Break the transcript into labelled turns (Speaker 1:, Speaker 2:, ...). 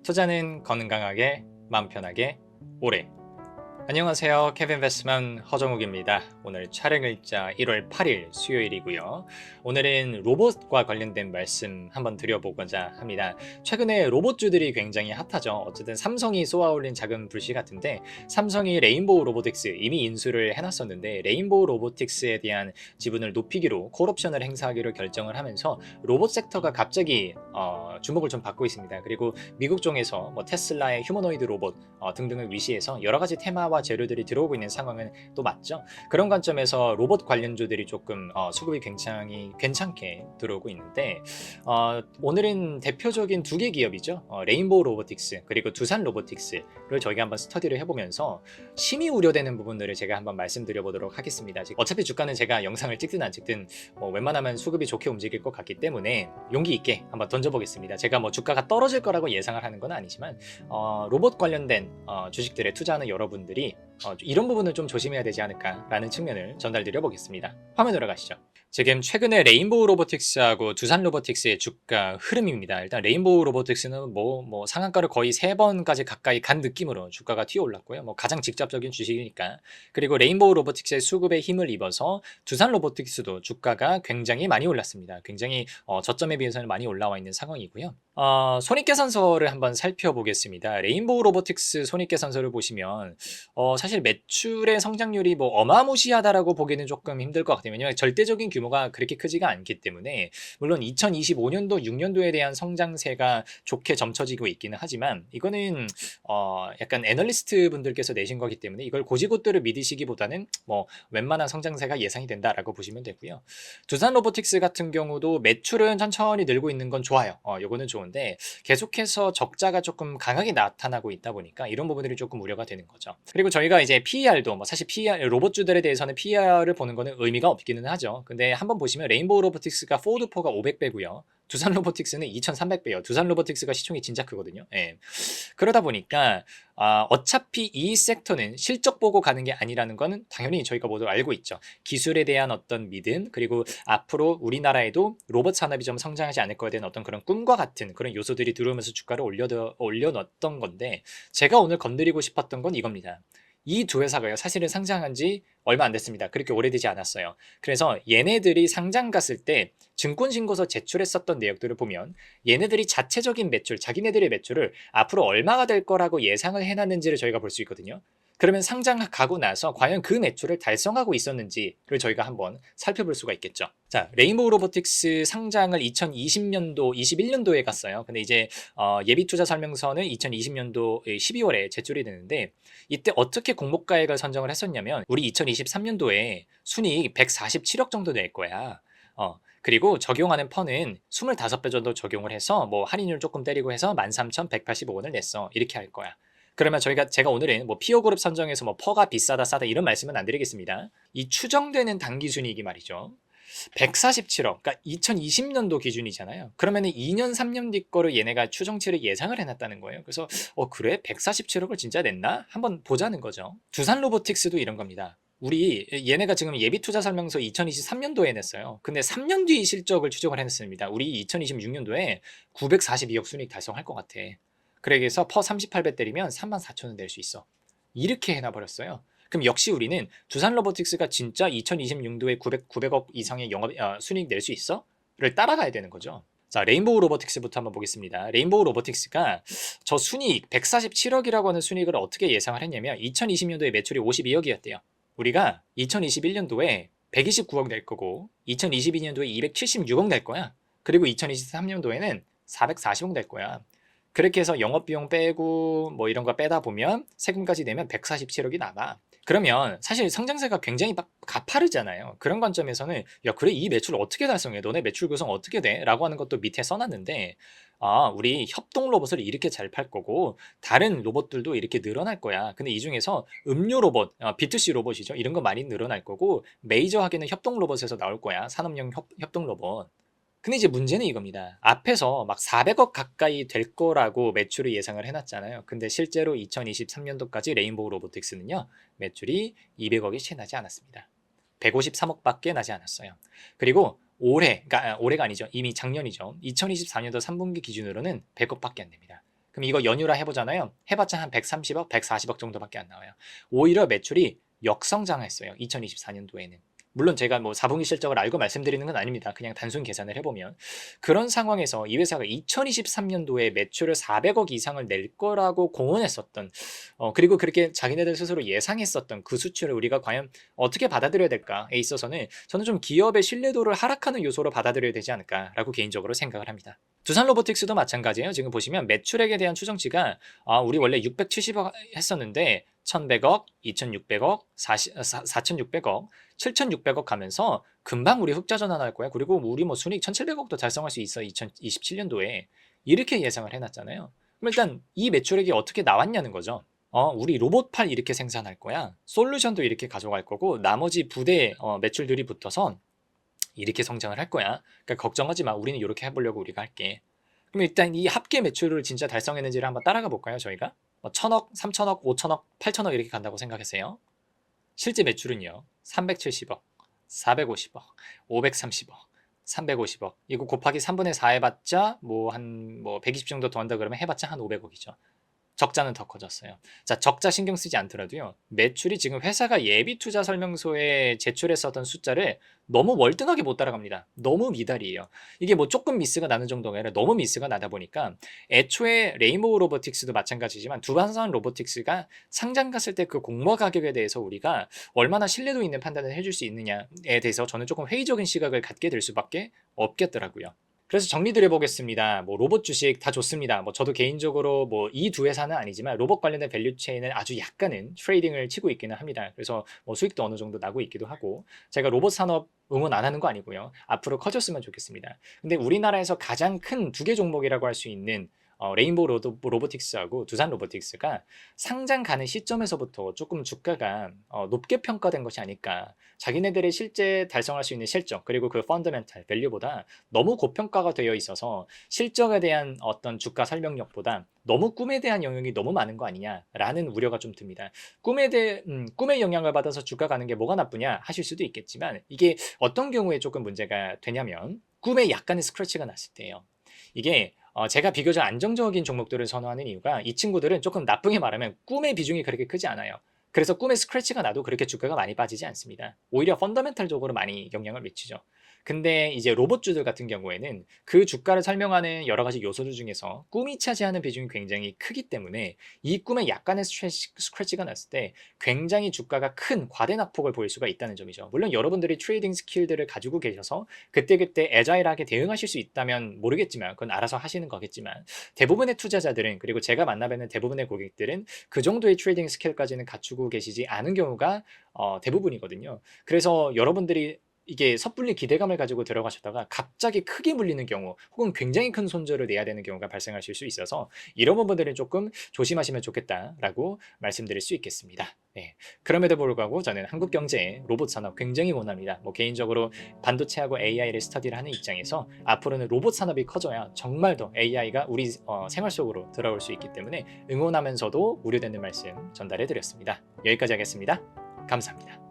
Speaker 1: 투자는 건강하게, 마음 편하게, 오래. 안녕하세요. 캐빈베스트만 허정욱입니다. 오늘 촬영일자 1월 8일 수요일이고요. 오늘은 로봇과 관련된 말씀 한번 드려보고자 합니다. 최근에 로봇주들이 굉장히 핫하죠. 어쨌든 삼성이 쏘아올린 작은 불씨 같은데, 삼성이 레인보우 로보틱스 이미 인수를 해놨었는데, 레인보우 로보틱스에 대한 지분을 높이기로 콜옵션을 행사하기로 결정을 하면서 로봇 섹터가 갑자기 주목을 좀 받고 있습니다. 그리고 미국 쪽에서 뭐 테슬라의 휴머노이드 로봇 등등을 위시해서 여러 가지 테마와 재료들이 들어오고 있는 상황은 또 맞죠. 그런 관점에서 로봇 관련주들이 조금 수급이 굉장히 괜찮게 들어오고 있는데, 오늘은 대표적인 두 개 기업이죠. 레인보우 로보틱스 그리고 두산 로보틱스를 저희가 한번 스터디를 해보면서 심히 우려되는 부분들을 제가 한번 말씀드려 보도록 하겠습니다. 어차피 주가는 제가 영상을 찍든 안 찍든 웬만하면 수급이 좋게 움직일 것 같기 때문에 용기 있게 한번 던져보겠습니다. 제가 뭐 주가가 떨어질 거라고 예상을 하는 건 아니지만 로봇 관련된 주식들에 투자하는 여러분들이 이런 부분을 좀 조심해야 되지 않을까라는 측면을 전달드려 보겠습니다. 화면으로 가시죠. 지금 최근에 레인보우 로보틱스하고 두산 로보틱스의 주가 흐름입니다. 일단 레인보우 로보틱스는 상한가를 거의 3번까지 가까이 간 느낌으로 주가가 튀어올랐고요. 가장 직접적인 주식이니까. 그리고 레인보우 로보틱스의 수급에 힘을 입어서 두산 로보틱스도 주가가 굉장히 많이 올랐습니다. 굉장히 저점에 비해서는 많이 올라와 있는 상황이고요. 손익계산서를 한번 살펴보겠습니다. 레인보우 로보틱스 손익계산서를 보시면 사실 매출의 성장률이 어마무시하다라고 보기는 조금 힘들 것 같아요. 왜냐하면 절대적인 규모가 그렇게 크지가 않기 때문에, 물론 2025년도 6년도에 대한 성장세가 좋게 점쳐지고 있기는 하지만 이거는 약간 애널리스트 분들께서 내신 거기 때문에 이걸 고지고대로 믿으시기보다는 웬만한 성장세가 예상이 된다라고 보시면 되고요. 두산 로보틱스 같은 경우도 매출은 천천히 늘고 있는 건 좋아요. 요거는 좋은데 계속해서 적자가 조금 강하게 나타나고 있다 보니까 이런 부분들이 조금 우려가 되는 거죠. 그리고 저희가 이제 PER도 사실 PER 로봇주들에 대해서는 PER을 보는 거는 의미가 없기는 하죠. 근데 한번 보시면 레인보우 로보틱스가 포워드4가 500배고요. 두산 로보틱스는 2300배예요. 두산 로보틱스가 시총이 진짜 크거든요. 예. 그러다 보니까 어차피 이 섹터는 실적 보고 가는 게 아니라는 거는 당연히 저희가 모두 알고 있죠. 기술에 대한 어떤 믿음, 그리고 앞으로 우리나라에도 로봇 산업이 좀 성장하지 않을 거에 대한 어떤 그런 꿈과 같은 그런 요소들이 들어오면서 주가를 올려놨던 건데, 제가 오늘 건드리고 싶었던 건 이겁니다. 이 두 회사가요, 사실은 상장한 지 얼마 안 됐습니다. 그렇게 오래되지 않았어요. 그래서 얘네들이 상장 갔을 때 증권신고서 제출했었던 내역들을 보면 얘네들이 자체적인 매출, 자기네들의 매출을 앞으로 얼마가 될 거라고 예상을 해놨는지를 저희가 볼 수 있거든요. 그러면 상장 가고 나서 과연 그 매출을 달성하고 있었는지를 저희가 한번 살펴볼 수가 있겠죠. 자, 레인보우 로보틱스 상장을 2020년도, 21년도에 갔어요. 근데 이제 예비 투자 설명서는 2020년도 12월에 제출이 되는데, 이때 어떻게 공모가액을 선정을 했었냐면 우리 2023년도에 순이익 147억 정도 낼 거야. 그리고 적용하는 펀은 25배 정도 적용을 해서 할인율 조금 때리고 해서 13,185원을 냈어. 이렇게 할 거야. 그러면 제가 오늘은 피어 그룹 선정에서 퍼가 비싸다 싸다 이런 말씀은 안 드리겠습니다. 이 추정되는 당기 순이익이 말이죠. 147억, 그러니까 2020년도 기준이잖아요. 그러면은 2년, 3년 뒤 거를 얘네가 추정치를 예상을 해놨다는 거예요. 그래서 그래? 147억을 진짜 냈나? 한번 보자는 거죠. 두산 로보틱스도 이런 겁니다. 우리 얘네가 지금 예비 투자 설명서 2023년도에 냈어요. 근데 3년 뒤 실적을 추정을 해냈습니다. 우리 2026년도에 942억 순이익 달성할 것 같아. 그래서 퍼 38배 때리면 34,000원 낼 수 있어. 이렇게 해놔버렸어요. 그럼 역시 우리는 두산 로보틱스가 진짜 2026년도에 900억 이상의 순이익 낼 수 있어? 를 따라가야 되는 거죠. 자, 레인보우 로보틱스부터 한번 보겠습니다. 레인보우 로보틱스가 저 순이익 147억이라고 하는 순이익을 어떻게 예상을 했냐면 2020년도에 매출이 52억이었대요. 우리가 2021년도에 129억 낼 거고 2022년도에 276억 낼 거야. 그리고 2023년도에는 440억 낼 거야. 그렇게 해서 영업비용 빼고 이런 거 빼다 보면 세금까지 내면 147억이 남아. 그러면 사실 성장세가 굉장히 가파르잖아요. 그런 관점에서는 야, 그래, 이 매출을 어떻게 달성해? 너네 매출 구성 어떻게 돼? 라고 하는 것도 밑에 써놨는데, 우리 협동 로봇을 이렇게 잘 팔 거고 다른 로봇들도 이렇게 늘어날 거야. 근데 이 중에서 음료 로봇, B2C 로봇이죠. 이런 거 많이 늘어날 거고 메이저하게는 협동 로봇에서 나올 거야. 산업용 협동 로봇. 근데 이제 문제는 이겁니다. 앞에서 막 400억 가까이 될 거라고 매출을 예상을 해놨잖아요. 근데 실제로 2023년도까지 레인보우 로보틱스는요, 매출이 200억이 채 나지 않았습니다. 153억밖에 나지 않았어요. 그리고 올해가 아니죠. 이미 작년이죠. 2024년도 3분기 기준으로는 100억밖에 안 됩니다. 그럼 이거 연유라 해보잖아요. 해봤자 한 130억, 140억 정도밖에 안 나와요. 오히려 매출이 역성장했어요. 2024년도에는. 물론 제가 뭐 4분기 실적을 알고 말씀드리는 건 아닙니다. 그냥 단순 계산을 해보면. 그런 상황에서 이 회사가 2023년도에 매출을 400억 이상을 낼 거라고 공언했었던, 그리고 그렇게 자기네들 스스로 예상했었던 그 수치를 우리가 과연 어떻게 받아들여야 될까에 있어서는 저는 좀 기업의 신뢰도를 하락하는 요소로 받아들여야 되지 않을까라고 개인적으로 생각을 합니다. 두산 로보틱스도 마찬가지예요. 지금 보시면 매출액에 대한 추정치가 우리 원래 670억 했었는데 1100억, 2600억, 4600억, 7600억 가면서 금방 우리 흑자 전환할 거야. 그리고 우리 뭐 순이익 1700억도 달성할 수 있어. 2027년도에. 이렇게 예상을 해놨잖아요. 그럼 일단 이 매출액이 어떻게 나왔냐는 거죠. 우리 로봇팔 이렇게 생산할 거야. 솔루션도 이렇게 가져갈 거고 나머지 부대 매출들이 붙어서 이렇게 성장을 할 거야. 그러니까 걱정하지 마. 우리는 이렇게 해보려고 우리가 할게. 그럼 일단 이 합계 매출을 진짜 달성했는지를 한번 따라가 볼까요, 저희가? 1000억, 3000억, 5000억, 8000억 이렇게 간다고 생각하세요. 실제 매출은요. 370억, 450억, 530억, 350억. 이거 곱하기 3분의 4 해봤자 한 120 정도 더 한다 그러면 해봤자 한 500억이죠. 적자는 더 커졌어요. 자, 적자 신경 쓰지 않더라도요. 매출이 지금 회사가 예비 투자 설명서에 제출했었던 숫자를 너무 월등하게 못 따라갑니다. 너무 미달이에요. 이게 뭐 조금 미스가 나는 정도가 아니라 너무 미스가 나다 보니까 애초에 레인보우 로보틱스도 마찬가지지만 두산산 로보틱스가 상장 갔을 때 그 공모 가격에 대해서 우리가 얼마나 신뢰도 있는 판단을 해줄 수 있느냐에 대해서 저는 조금 회의적인 시각을 갖게 될 수밖에 없겠더라고요. 그래서 정리를 해보겠습니다. 뭐 로봇 주식 다 좋습니다. 뭐 저도 개인적으로 뭐 이 두 회사는 아니지만 로봇 관련된 밸류체인을 아주 약간은 트레이딩을 치고 있기는 합니다. 그래서 뭐 수익도 어느 정도 나고 있기도 하고 제가 로봇 산업 응원 안 하는 거 아니고요. 앞으로 커졌으면 좋겠습니다. 근데 우리나라에서 가장 큰 두 개 종목이라고 할 수 있는 레인보우 로보틱스하고 두산 로보틱스가 상장 가는 시점에서부터 조금 주가가 높게 평가된 것이 아닐까. 자기네들의 실제 달성할 수 있는 실적 그리고 그 펀더멘탈 밸류보다 너무 고평가가 되어 있어서 실적에 대한 어떤 주가 설명력보다 너무 꿈에 대한 영역이 너무 많은 거 아니냐라는 우려가 좀 듭니다. 꿈의 영향을 받아서 주가 가는 게 뭐가 나쁘냐 하실 수도 있겠지만 이게 어떤 경우에 조금 문제가 되냐면 꿈에 약간의 스크래치가 났을 때예요. 이게 제가 비교적 안정적인 종목들을 선호하는 이유가 이 친구들은 조금 나쁘게 말하면 꿈의 비중이 그렇게 크지 않아요. 그래서 꿈에 스크래치가 나도 그렇게 주가가 많이 빠지지 않습니다. 오히려 펀더멘탈적으로 많이 영향을 미치죠. 근데 이제 로봇주들 같은 경우에는 그 주가를 설명하는 여러 가지 요소들 중에서 꿈이 차지하는 비중이 굉장히 크기 때문에 이 꿈에 약간의 스크래치가 났을 때 굉장히 주가가 큰 과대 낙폭을 보일 수가 있다는 점이죠. 물론 여러분들이 트레이딩 스킬들을 가지고 계셔서 그때그때 애자일하게 대응하실 수 있다면 모르겠지만 그건 알아서 하시는 거겠지만 대부분의 투자자들은 그리고 제가 만나뵙는 대부분의 고객들은 그 정도의 트레이딩 스킬까지는 갖추고 계시지 않은 경우가 대부분이거든요. 그래서 여러분들이 이게 섣불리 기대감을 가지고 들어가셨다가 갑자기 크게 물리는 경우 혹은 굉장히 큰 손절을 내야 되는 경우가 발생하실 수 있어서 이런 부분들은 조금 조심하시면 좋겠다라고 말씀드릴 수 있겠습니다. 네. 그럼에도 불구하고 저는 한국 경제의 로봇 산업 굉장히 원합니다. 뭐 개인적으로 반도체하고 AI를 스터디를 하는 입장에서 앞으로는 로봇 산업이 커져야 정말 더 AI가 우리 생활 속으로 들어올 수 있기 때문에 응원하면서도 우려되는 말씀 전달해 드렸습니다. 여기까지 하겠습니다. 감사합니다.